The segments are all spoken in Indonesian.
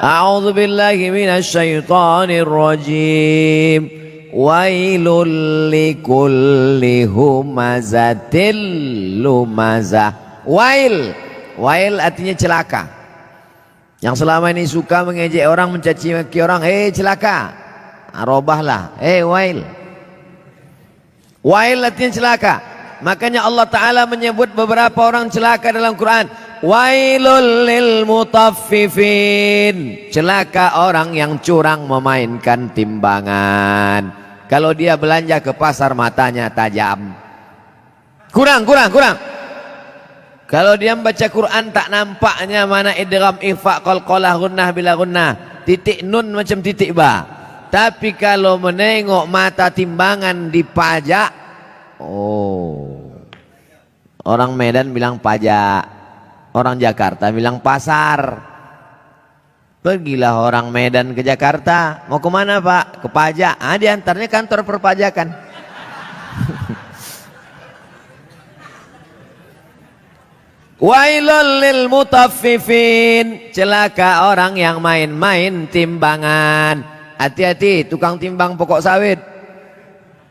A'udzu billahi minasyaitonir rajim. Wailul likulli humazatil lumazah. Wail artinya celaka. Yang selama ini suka mengejek orang, mencaci maki orang, celaka. Robahlah, wail. Wail artinya celaka. Makanya Allah Ta'ala menyebut beberapa orang celaka dalam Quran. Wailul lil mutaffifin. Celaka orang yang curang memainkan timbangan. Kalau dia belanja ke pasar matanya tajam. Kurang. Kalau dia membaca Quran tak nampaknya mana idgham, ikhfa, qalqalah, gunnah bila gunnah, titik nun macam titik ba. Tapi kalau menengok mata timbangan dipajak, orang Medan bilang pajak, orang Jakarta bilang pasar. Pergilah orang Medan ke Jakarta, mau kemana Pak? Ke pajak. Diantarnya kantor perpajakan. Wailul lil mutaffifin. Celaka orang yang main-main timbangan. Hati-hati tukang timbang pokok sawit,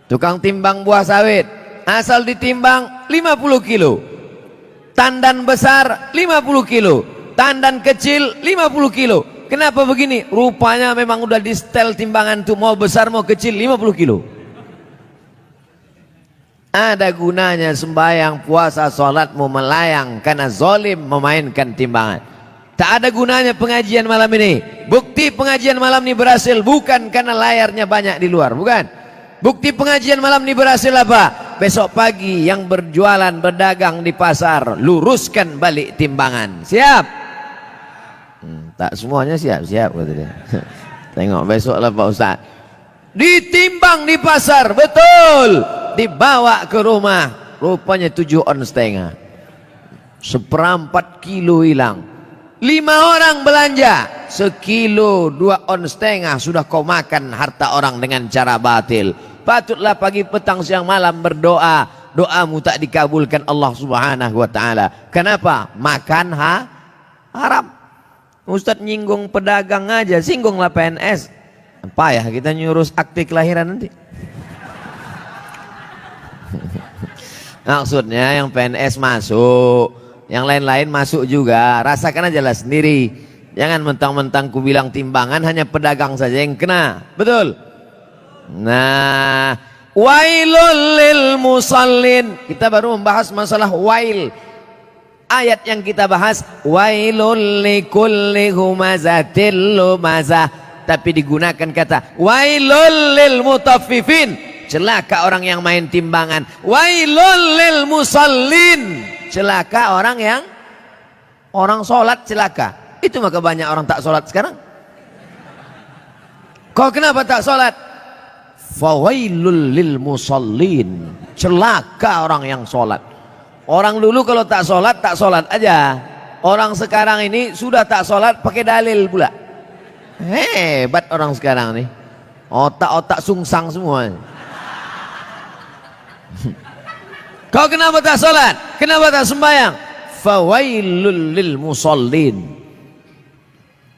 tukang timbang buah sawit. Asal ditimbang 50 kilo, tandan besar 50 kilo, tandan kecil 50 kilo. Kenapa begini? Rupanya memang udah di setel timbangan tuh, mau besar mau kecil 50 kilo. Ada gunanya sembahyang, puasa, sholat mau melayang karena zolim memainkan timbangan. Tak ada gunanya pengajian malam ini. Bukti pengajian malam ini berhasil bukan karena layarnya banyak di luar, bukan. Bukti pengajian malam ini berhasil apa? Besok pagi yang berjualan berdagang di pasar luruskan balik timbangan. Siap? Tak semuanya siap kata dia. Tengok besok lah Pak Ustaz. Ditimbang di pasar, betul. Dibawa ke rumah, rupanya 7,5 on. 1/4 kilo hilang. 5 orang belanja, 1,5 kilo 2,5 on sudah kau makan harta orang dengan cara batil. Patutlah pagi petang siang malam berdoa, doamu tak dikabulkan Allah Subhanahu wa taala. Kenapa? Makan haram. Ustadz nyinggung pedagang aja, singgunglah PNS. Payah kita nyurus akte kelahiran nanti. Maksudnya yang PNS masuk, yang lain-lain masuk juga. Rasakan aja lah sendiri. Jangan mentang-mentang ku bilang timbangan hanya pedagang saja yang kena. Betul? Nah, wailul lil musallin. Kita baru membahas masalah wail. Ayat yang kita bahas wailul likulli humazatil lumazah, tapi digunakan kata wailul lil mutaffifin. Celaka orang yang main timbangan. Wailul lil musallin. Celaka orang sholat celaka. Itu maka banyak orang tak sholat sekarang. Kau kenapa tak sholat? Fawailul lil musallin. Celaka orang yang sholat. Orang dulu kalau tak sholat aja. Orang sekarang ini sudah tak sholat pakai dalil pula. Hebat orang sekarang nih. Otak-otak sungsang semua. Kau kenapa tak sholat? Kenapa tak sembahyang? Fawailul lil musallin.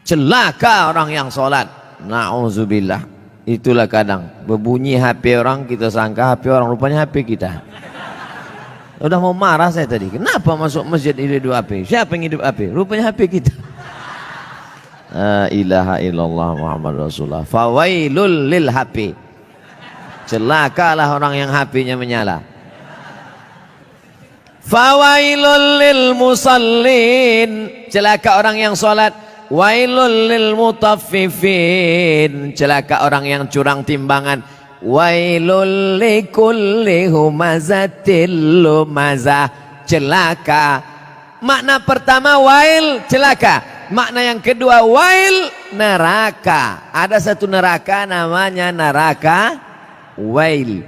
Celaka orang yang sholat. Na'udzubillah. Itulah kadang berbunyi HP orang, kita sangka HP orang, rupanya HP kita. Udah mau marah saya tadi. Kenapa masuk masjid hidup HP? Siapa yang hidup HP? Rupanya HP kita. La ilaha illallah Muhammad Rasulullah. Fawailul lil HP. Celakalah orang yang HP-nya menyala. Fawailul lil musallin. Celaka orang yang sholat. Wailul lil mutaffifin. Celaka orang yang curang timbangan. Wailul likulli humazatil lumazah. Celaka. Makna pertama wail, celaka. Makna yang kedua wail, neraka. Ada satu neraka namanya neraka wail.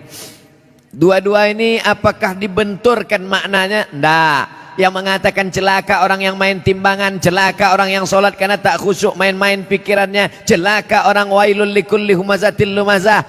Dua-dua ini apakah dibenturkan maknanya? Tidak. Yang mengatakan celaka orang yang main timbangan, celaka orang yang sholat karena tak khusyuk main-main pikirannya, celaka orang wailul likulli humazatil lumazah.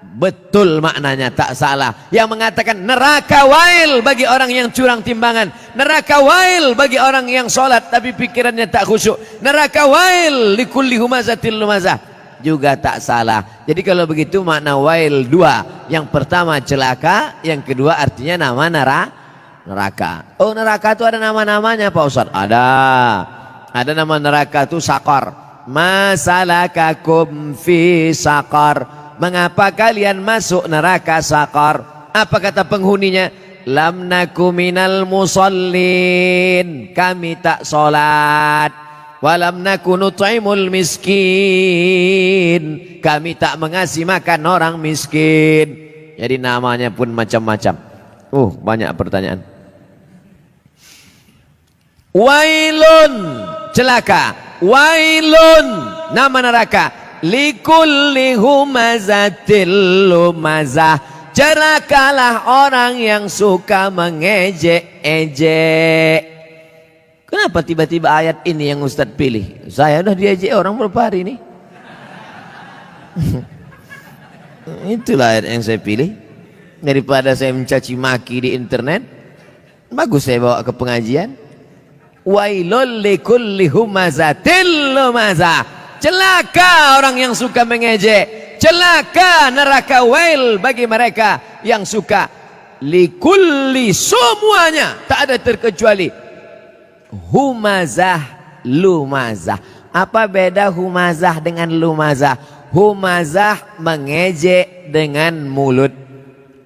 betul maknanya, tak salah. Yang mengatakan neraka wail bagi orang yang curang timbangan, neraka wail bagi orang yang sholat tapi pikirannya tak khusyuk, neraka wail likulli humazatil lumazah, juga tak salah. Jadi kalau begitu makna wail dua. Yang pertama celaka, yang kedua artinya nama neraka. Oh, neraka itu ada nama-namanya Pak Ustadz? Ada nama neraka itu sakar. Masalakakum fi sakar, mengapa kalian masuk neraka sakar? Apa kata penghuninya? Lam naku minal musallin, kami tak solat. Walam naku nut'imul miskin, kami tak mengasih makan orang miskin. Jadi namanya pun macam-macam. Banyak pertanyaan. Wailun, celaka. Wailun, nama neraka. Likulli humazatil lumazah, celakalah orang yang suka mengejek-ejek. Kenapa tiba-tiba ayat ini yang Ustadz pilih? Saya udah diejek orang berapa hari ini. Itulah ayat yang saya pilih. Daripada saya mencaci maki di internet, bagus saya bawa ke pengajian. Wailul likulli humazatil lumazah, celaka orang yang suka mengejek, celaka neraka wail bagi mereka yang suka. Likulli, semuanya, tak ada terkecuali. Humazah, lumazah. Apa beda humazah dengan lumazah? Humazah mengejek dengan mulut,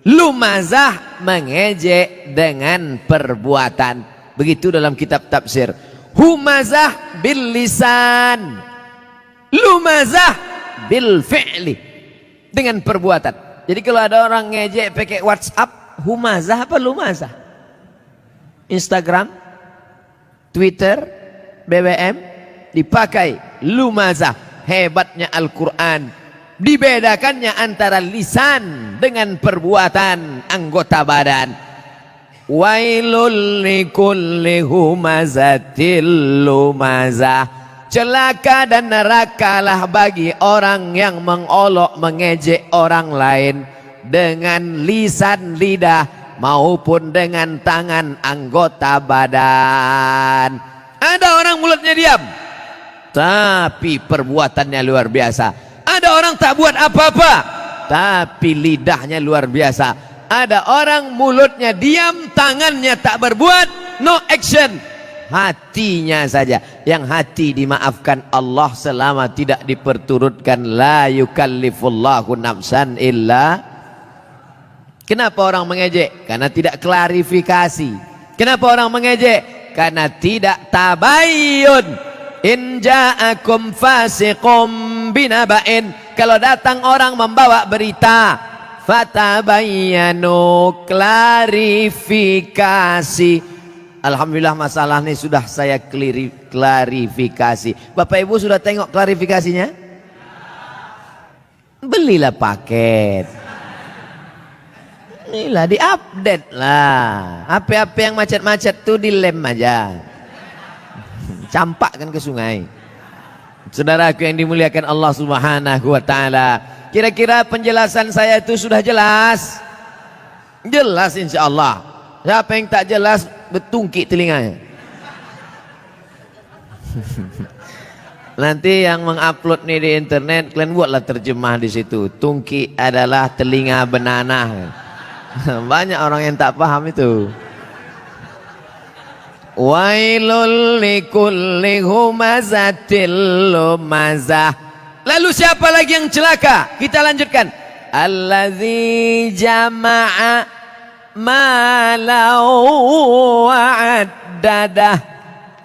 lumazah mengejek dengan perbuatan. Begitu dalam kitab tafsir. Humazah bil lisan, lumazah bil fi'li, dengan perbuatan. Jadi kalau ada orang ngejek pakai WhatsApp, humazah apa lumazah? Instagram, Twitter, BBM dipakai lumazah. Hebatnya Al-Quran, dibedakannya antara lisan dengan perbuatan anggota badan. Wailul likulli humazatil lumazah, celaka dan nerakalah bagi orang yang mengolok mengejek orang lain dengan lisan lidah maupun dengan tangan anggota badan. Ada orang mulutnya diam tapi perbuatannya luar biasa. Ada orang tak buat apa-apa tapi lidahnya luar biasa. Ada orang mulutnya diam, tangannya tak berbuat, no action, hatinya saja. Yang hati dimaafkan Allah selama tidak diperturutkan. La yukallifullahu nafsan illa. Kenapa orang mengejek? Karena tidak klarifikasi. Kenapa orang mengejek? Karena tidak tabayyun. In ja'akum fasiqum binaba'in, kalau datang orang membawa berita, fatabayyanu, klarifikasi. Alhamdulillah masalah ini sudah saya klarifikasi. Bapak Ibu sudah tengok klarifikasinya? Belilah paket. Inilah diupdate lah. HP-HP yang macet-macet tuh dilem aja. Campakkan ke sungai. Saudaraku yang dimuliakan Allah Subhanahu wa taala, kira-kira penjelasan saya itu sudah jelas? Jelas insyaallah. Siapa yang tak jelas betungkik telinganya. Nanti yang mengupload nih di internet, kalian buatlah terjemah di situ. Tungki adalah telinga benanah. Banyak orang yang tak paham itu. Wailul likulli humazatil lumazah. Lalu siapa lagi yang celaka? Kita lanjutkan. Allazi jama'a malau wa'addadah.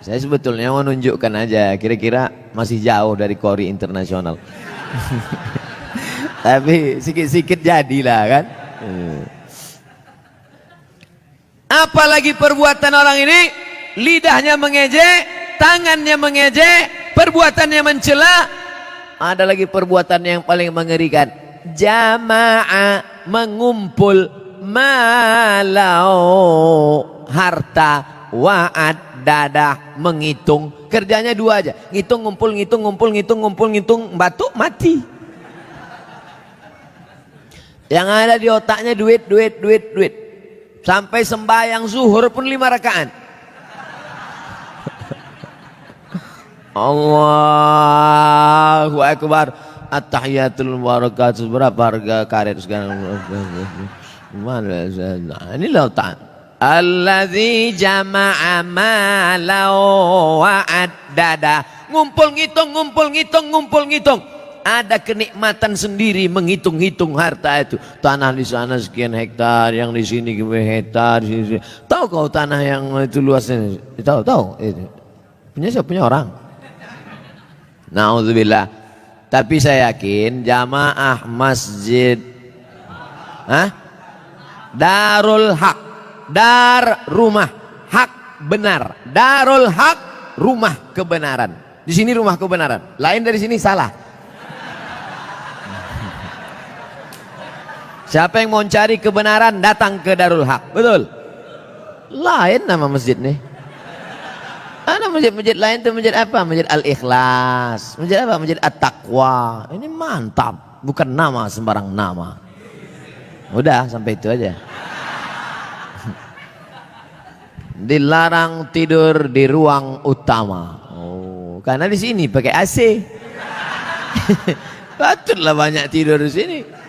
Saya sebetulnya mau nunjukkan aja, kira-kira masih jauh dari Kori internasional. Tapi sikit-sikit jadilah kan. Apalagi perbuatan orang ini? Lidahnya mengejek, tangannya mengejek, perbuatannya mencela. Ada lagi perbuatan yang paling mengerikan. Jama'a, mengumpul, malau, harta, wa'ad, dadah, menghitung. Kerjanya dua aja, ngitung, ngumpul, ngitung, ngumpul, ngitung, ngumpul, ngitung, batuk, mati. Yang ada di otaknya duit, duit, duit, duit. Sampai sembahyang zuhur pun 5 rakaat. Allahu Akbar. At-tahiyatul wabarakatuh. Berapa harga karet sekarang? Inilah otak. Alladzi jama'a malau wa'addada. Ngumpul ngitung, ngumpul ngitung, ngumpul ngitung. Ada kenikmatan sendiri menghitung-hitung harta itu. Tanah di sana sekian hektar, yang di sini hektar. Tahu kau tanah yang itu luasnya? Tahu, tahu. Punya siapa? Punya orang. Na'udzubillah. Tapi saya yakin jamaah masjid Darul Haq, dar rumah, hak benar. Darul Haq, rumah kebenaran. Di sini rumah kebenaran. Lain dari sini salah. Siapa yang mau cari kebenaran datang ke Darul Haq. Betul? Lain nama masjid nih. Ada masjid-masjid lain tuh, masjid apa? Masjid Al-Ikhlas. Masjid apa? Masjid At-Taqwa. Ini mantap. Bukan nama sembarang nama. Udah sampai itu aja. Dilarang tidur di ruang utama. Oh, karena di sini pakai AC. Patutlah banyak tidur di sini.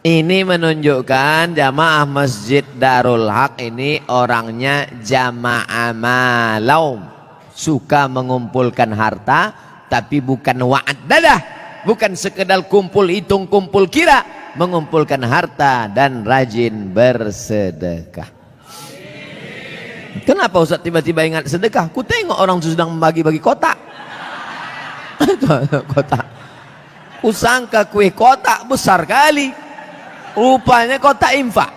Ini menunjukkan jamaah masjid Darul Haq ini orangnya jamaah malau, suka mengumpulkan harta, tapi bukan wa'ad dadah, bukan sekedar kumpul hitung kumpul kira, mengumpulkan harta dan rajin bersedekah. Kenapa Ustaz tiba-tiba ingat sedekah? Ku tengok orang sedang membagi-bagi kotak. Kotak. Ku sangka kue kotak besar kali. Rupanya kotak infak.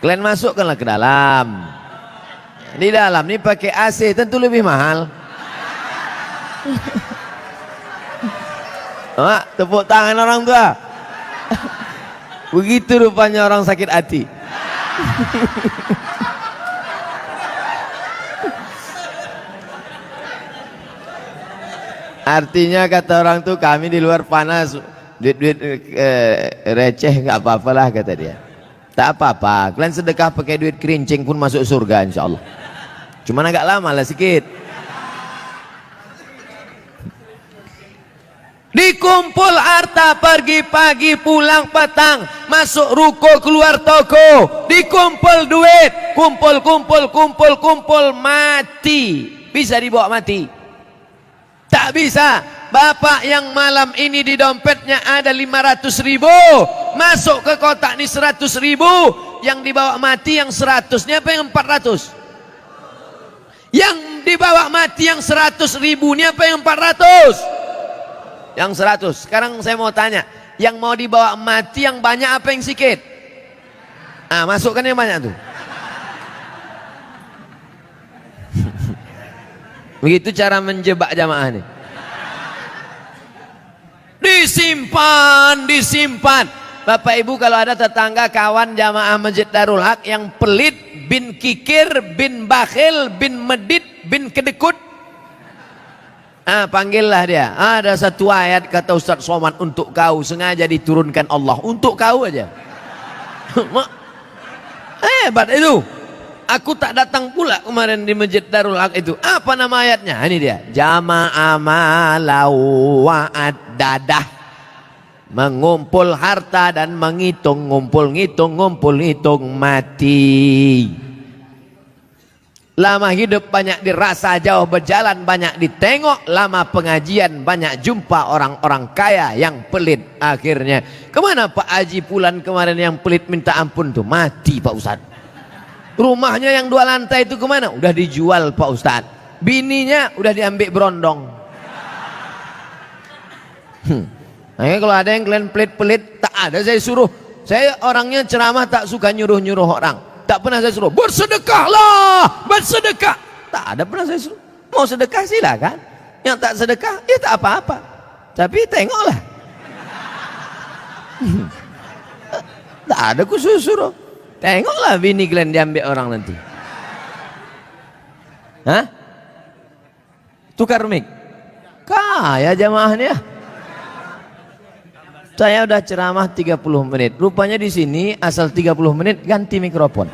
Kalian masukkanlah ke dalam. Di dalam ini pakai AC, tentu lebih mahal. Tepuk tangan orang tua. Begitu rupanya orang sakit hati. Artinya kata orang tuh, kami di luar panas, duit-duit receh nggak apa-apalah kata dia. Tak apa-apa, kalian sedekah pakai duit kerincing pun masuk surga insyaallah. Cuman agak lama lah sikit. Dikumpul harta pergi pagi pulang petang, masuk ruko keluar toko, dikumpul duit, kumpul kumpul kumpul kumpul, mati. Bisa dibawa mati? Tak bisa. Bapak yang malam ini di dompetnya ada 500.000, masuk ke kotak ini 100.000, yang dibawa mati yang 100-nya apa yang 400? Yang dibawa mati yang 100.000-nya apa yang 400? Yang 100. Sekarang saya mau tanya, yang mau dibawa mati yang banyak apa yang sikit? Masukkan yang banyak tuh. Begitu cara menjebak jamaah nih. Disimpan, disimpan. Bapak Ibu, kalau ada tetangga kawan jamaah Masjid Darul Haq yang pelit, bin kikir, bin bakhil, bin medit, bin kedekut, panggillah dia. Ada satu ayat kata Ustaz Somad untuk kau, sengaja diturunkan Allah untuk kau aja. Hebat itu. Aku tak datang pula kemarin di Masjid Darul Haq itu. Apa nama ayatnya? Ini dia. Jama'a malau wa'addadah. Mengumpul harta dan menghitung, ngumpul ngitung mati. Lama hidup banyak dirasa, jauh berjalan banyak ditengok, lama pengajian banyak jumpa orang-orang kaya yang pelit. Akhirnya kemana Pak Haji Pulan kemarin yang pelit minta ampun tuh? Mati Pak Ustadz. Rumahnya yang 2 lantai itu kemana? Udah dijual Pak Ustadz. Bininya udah diambil berondong. Nah, kalau ada yang kalian pelit-pelit, tak ada saya suruh. Saya orangnya ceramah tak suka nyuruh-nyuruh orang. Tak pernah saya suruh, bersedekahlah, bersedekah. Tak ada pernah saya suruh. Mau sedekah silakan. Yang tak sedekah, ya tak apa-apa. Tapi tengoklah. Tak ada khusus suruh. Tengoklah bini kalian diambil orang nanti. Tukar mic. Kaya jamaahnya. Saya udah ceramah 30 menit. Rupanya di sini asal 30 menit ganti mikrofon.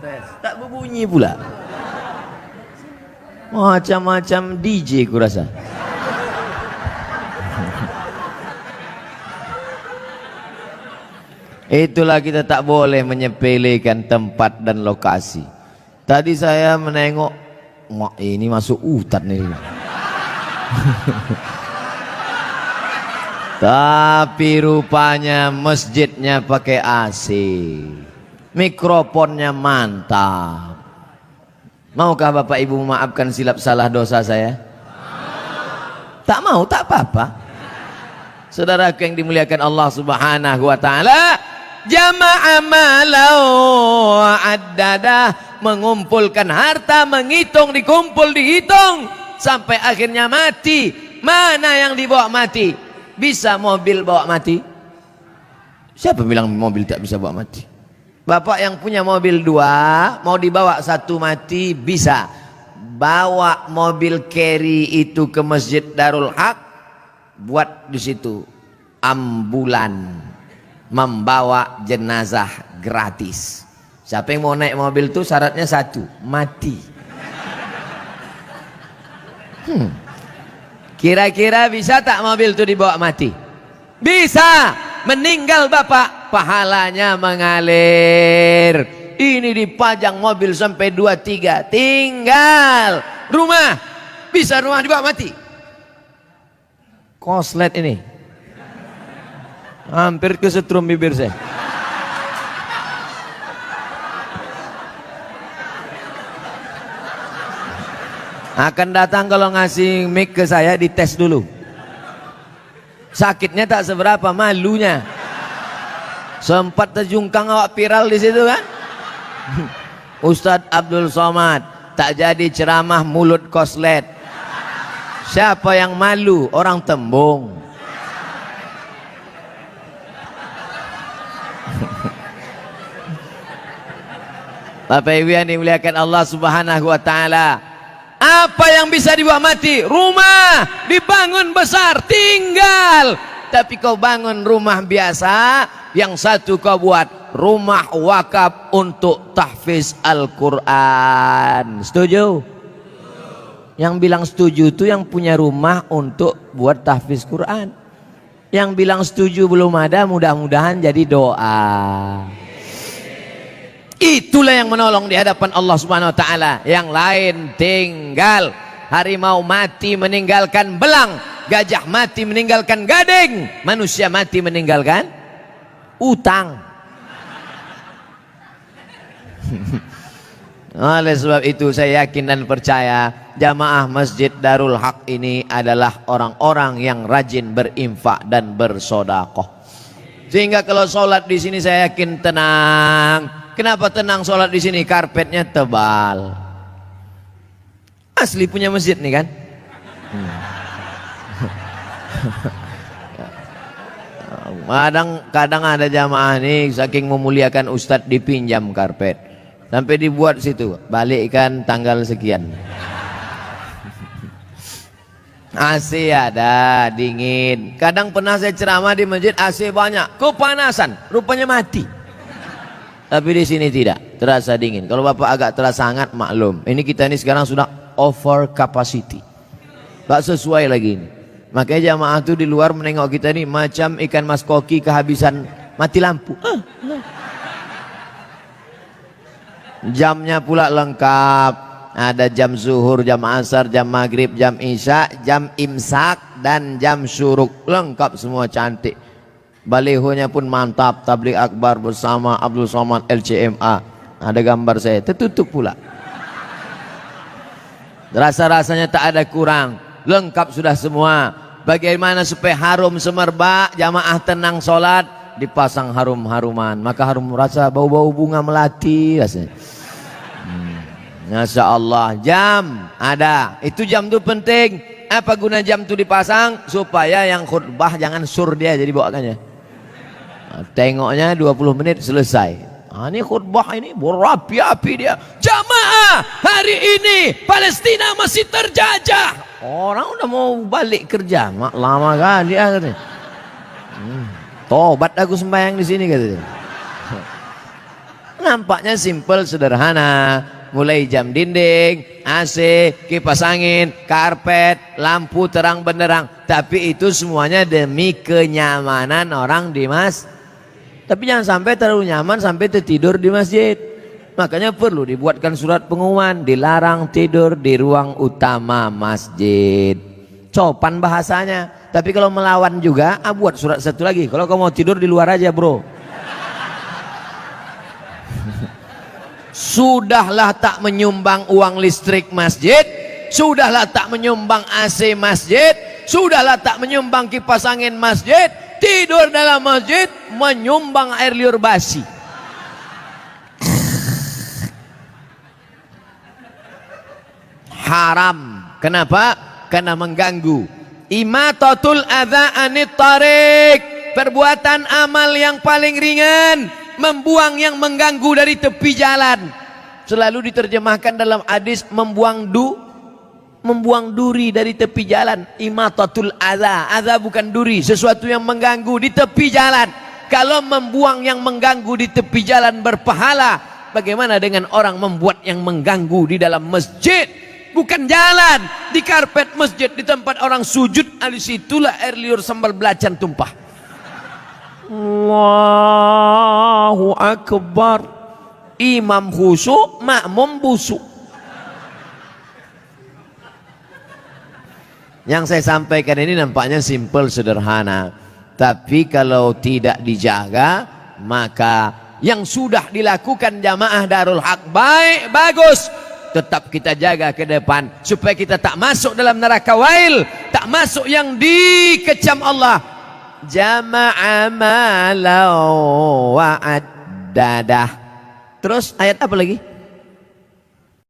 Tes. Tak berbunyi pula. Macam-macam DJ kurasa. Itulah kita tak boleh menyepelekan tempat dan lokasi. Tadi saya menengok, mak ini masuk hutan nih. Tapi rupanya masjidnya pakai AC. Mikrofonnya mantap. Maukah Bapak Ibu memaafkan silap salah dosa saya? Tak mau, tak apa-apa. Saudaraku yang dimuliakan Allah Subhanahu wa taala, jama'a malau addada, mengumpulkan harta, menghitung, dikumpul, dihitung sampai akhirnya mati. Mana yang dibawa mati? Bisa mobil bawa mati? Siapa bilang mobil tak bisa bawa mati? Bapak yang punya mobil 2 mau dibawa 1 mati bisa. Bawa mobil carry itu ke Masjid Darul Haq, buat di situ ambulan membawa jenazah gratis. Siapa yang mau naik mobil itu syaratnya 1, mati. Kira-kira bisa tak mobil itu dibawa mati? Bisa. Meninggal bapak, pahalanya mengalir. Ini dipajang mobil sampai 2-3, tinggal rumah. Bisa rumah dibawa mati. Koslet ini hampir kesetrum bibir saya. Akan datang kalau ngasih mic ke saya, dites dulu. Sakitnya tak seberapa, malunya. Sempat terjungkang awak viral di situ kan? Ustadz Abdul Somad tak jadi ceramah mulut koslet. Siapa yang malu? Orang Tembung. Bapak Ibu yang dimuliakan Allah Subhanahu wa taala, apa yang bisa dibawa mati? Rumah dibangun besar, tinggal. Tapi kau bangun rumah biasa, yang satu kau buat rumah wakaf untuk tahfiz Al-Quran. Setuju? Yang bilang setuju itu yang punya rumah untuk buat tahfiz Quran. Yang bilang setuju belum ada, mudah-mudahan jadi doa. Itulah yang menolong di hadapan Allah Subhanahu wa taala. Yang lain tinggal. Harimau mati meninggalkan belang, gajah mati meninggalkan gading, manusia mati meninggalkan utang. Oleh sebab itu saya yakin dan percaya jamaah Masjid Darul Haq ini adalah orang-orang yang rajin berinfak dan bersedekah. Sehingga kalau sholat di sini saya yakin tenang. Kenapa tenang sholat di sini? Karpetnya tebal. Asli punya masjid nih kan? Kadang ada jamaah nih saking memuliakan ustadz dipinjam karpet. Sampai dibuat situ, balikkan tanggal sekian. AC ada, dingin. Kadang pernah saya ceramah di masjid AC banyak, kepanasan, rupanya mati. Tapi di sini tidak, terasa dingin. Kalau Bapak agak terasa hangat, maklum. Ini kita ini sekarang sudah over capacity. Tak sesuai lagi ini. Makanya jamaah tuh di luar menengok kita ini macam ikan mas koki kehabisan mati lampu. Jamnya pula lengkap. Ada jam zuhur, jam asar, jam maghrib, jam isya, jam imsak, dan jam syuruk. Lengkap semua, cantik. Balihonya pun mantap. Tabligh akbar bersama Abdul Somad LCMA. Ada gambar saya, tertutup pula. Rasa-rasanya tak ada kurang. Lengkap sudah semua. Bagaimana supaya harum semerbak, jamaah tenang sholat, dipasang harum-haruman. Maka harum rasa bau-bau bunga melati rasanya. Masya Allah. Jam ada. Itu jam itu penting. Apa guna jam itu dipasang? Supaya yang khutbah jangan sur dia, jadi bawakannya. Nah, tengoknya 20 menit selesai. Nah, ini khutbah ini berapi-api dia. Jamaah, hari ini Palestina masih terjajah. Orang udah mau balik kerja, lama kan dia katanya. Tobat aku sembahyang di sini katanya. Nampaknya simple, sederhana. Mulai jam dinding, AC, kipas angin, karpet, lampu terang benderang. Tapi itu semuanya demi kenyamanan orang di Tapi jangan sampai terlalu nyaman sampai tertidur di masjid. Makanya perlu dibuatkan surat pengumuman, dilarang tidur di ruang utama masjid. Sopan bahasanya. Tapi kalau melawan juga, buat surat satu lagi. Kalau kamu mau tidur di luar aja bro. Sudahlah tak menyumbang uang listrik masjid, sudahlah tak menyumbang AC masjid, sudahlah tak menyumbang kipas angin masjid, tidur dalam masjid menyumbang air liur basi. Haram. Kenapa? Karena mengganggu. Imatatul adza anit tariq, perbuatan amal yang paling ringan, membuang yang mengganggu dari tepi jalan. Selalu diterjemahkan dalam hadis membuang duri dari tepi jalan. Imatatul adza, adza bukan duri, sesuatu yang mengganggu di tepi jalan. Kalau membuang yang mengganggu di tepi jalan berpahala, bagaimana dengan orang membuat yang mengganggu di dalam masjid? Bukan jalan, di karpet masjid, di tempat orang sujud, di situlah air liur sambal belacan tumpah. Allahu Akbar. Imam khusyuk, makmum busuk. Yang saya sampaikan ini nampaknya simple, sederhana. Tapi kalau tidak dijaga, maka yang sudah dilakukan jamaah Darul Haq baik, bagus. Tetap kita jaga ke depan supaya kita tak masuk dalam neraka wail, tak masuk yang dikecam Allah. Jama'a malau wa'addadah. Terus ayat apa lagi?